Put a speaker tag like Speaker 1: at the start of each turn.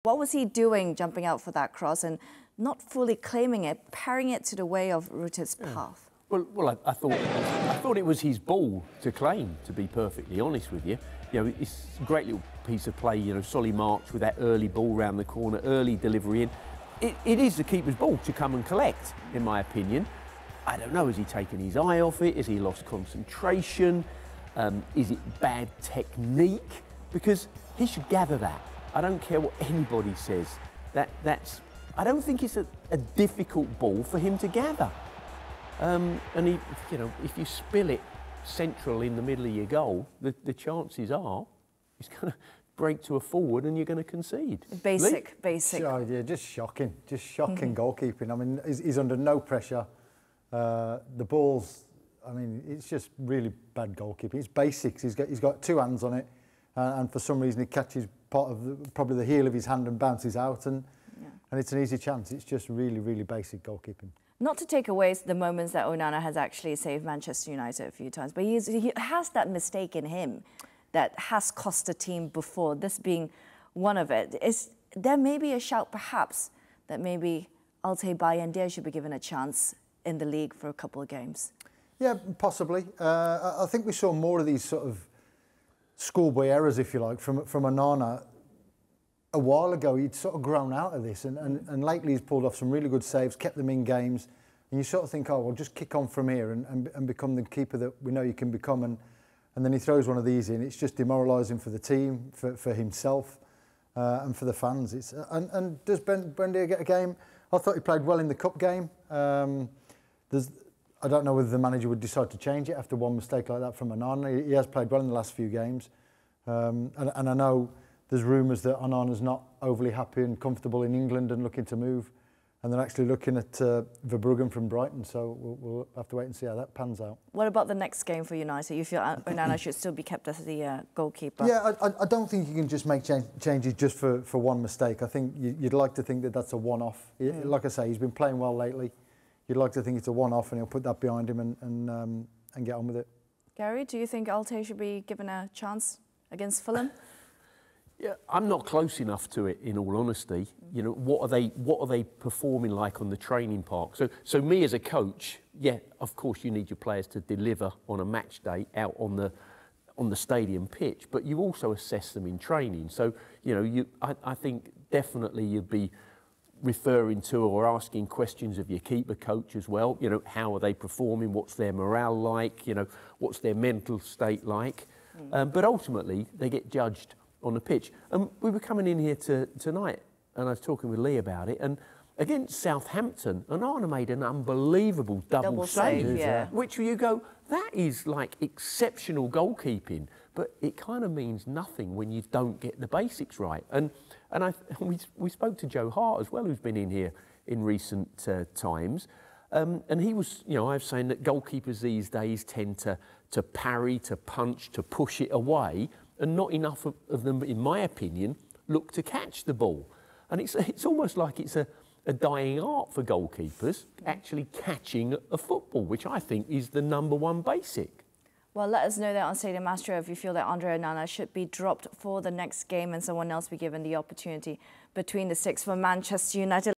Speaker 1: What was he doing jumping out for that cross and not fully claiming it, parrying it to the way of Rutter's path?
Speaker 2: Well, I thought it was his ball to claim, to be perfectly honest with you. You know, it's a great little piece of play, you know, Solly March with that early ball round the corner, early delivery in. It is the keeper's ball to come and collect, in my opinion. I don't know, has he taken his eye off it? Has he lost concentration? Is it bad technique? Because he should gather that. I don't care what anybody says. I don't think it's a difficult ball for him to gather. And he, you know, if you spill it central in the middle of your goal, the chances are he's going to break to a forward and you're going to concede.
Speaker 1: Basic.
Speaker 3: Sure, yeah, just shocking goalkeeping. I mean, he's under no pressure. The ball's, I mean, it's just really bad goalkeeping. It's basics. He's got two hands on it, and for some reason he catches part of probably the heel of his hand and bounces out, and it's an easy chance. It's just really basic goalkeeping.
Speaker 1: Not to take away the moments that Onana has actually saved Manchester United a few times, but he has that mistake in him that has cost the team before, this being one of it. There may be a shout perhaps that maybe Altay Bayındır should be given a chance in the league for a couple of games. Yeah,
Speaker 3: possibly. I think we saw more of these sort of schoolboy errors, if you like, from Onana. A while ago, he'd sort of grown out of this, and lately he's pulled off some really good saves, kept them in games, and you sort of think, oh, well, just kick on from here and become the keeper that we know you can become, and then he throws one of these in. It's just demoralising for the team, for himself, and for the fans. And does Buendia get a game? I thought he played well in the cup game. I don't know whether the manager would decide to change it after one mistake like that from Onana. He has played well in the last few games, and I know there's rumours that Onana's not overly happy and comfortable in England and looking to move, and they're actually looking at Verbruggen from Brighton, so we'll have to wait and see how that pans out.
Speaker 1: What about the next game for United? You feel Onana should still be kept as the goalkeeper?
Speaker 3: Yeah, I don't think you can just make changes just for one mistake. I think you'd like to think that that's a one-off. Like I say, he's been playing well lately. You'd like to think it's a one-off and he'll put that behind him and get on with it. Gary,
Speaker 1: do you think Altay should be given a chance against Fulham?
Speaker 2: Yeah, I'm not close enough to it, in all honesty. You know, what are they performing like on the training park? So me as a coach, yeah, of course you need your players to deliver on a match day out on the stadium pitch, but you also assess them in training. So, you know, I think definitely you'd be referring to or asking questions of your keeper coach as well. You know, how are they performing? What's their morale like? You know, what's their mental state like? But ultimately, they get judged on the pitch. And we were coming in here tonight, and I was talking with Lee about it, and against Southampton, Onana made an unbelievable double save,
Speaker 1: yeah.
Speaker 2: Which you go, that is like exceptional goalkeeping, but it kind of means nothing when you don't get the basics right. And we spoke to Joe Hart as well, who's been in here in recent times, and he was, you know, I was saying that goalkeepers these days tend to parry, to punch, to push it away, and not enough of them, in my opinion, look to catch the ball. And it's almost like it's a dying art for goalkeepers, actually catching a football, which I think is the #1 basic.
Speaker 1: Well, let us know that on Stadium Astro if you feel that Andre Onana should be dropped for the next game and someone else be given the opportunity between the six for Manchester United.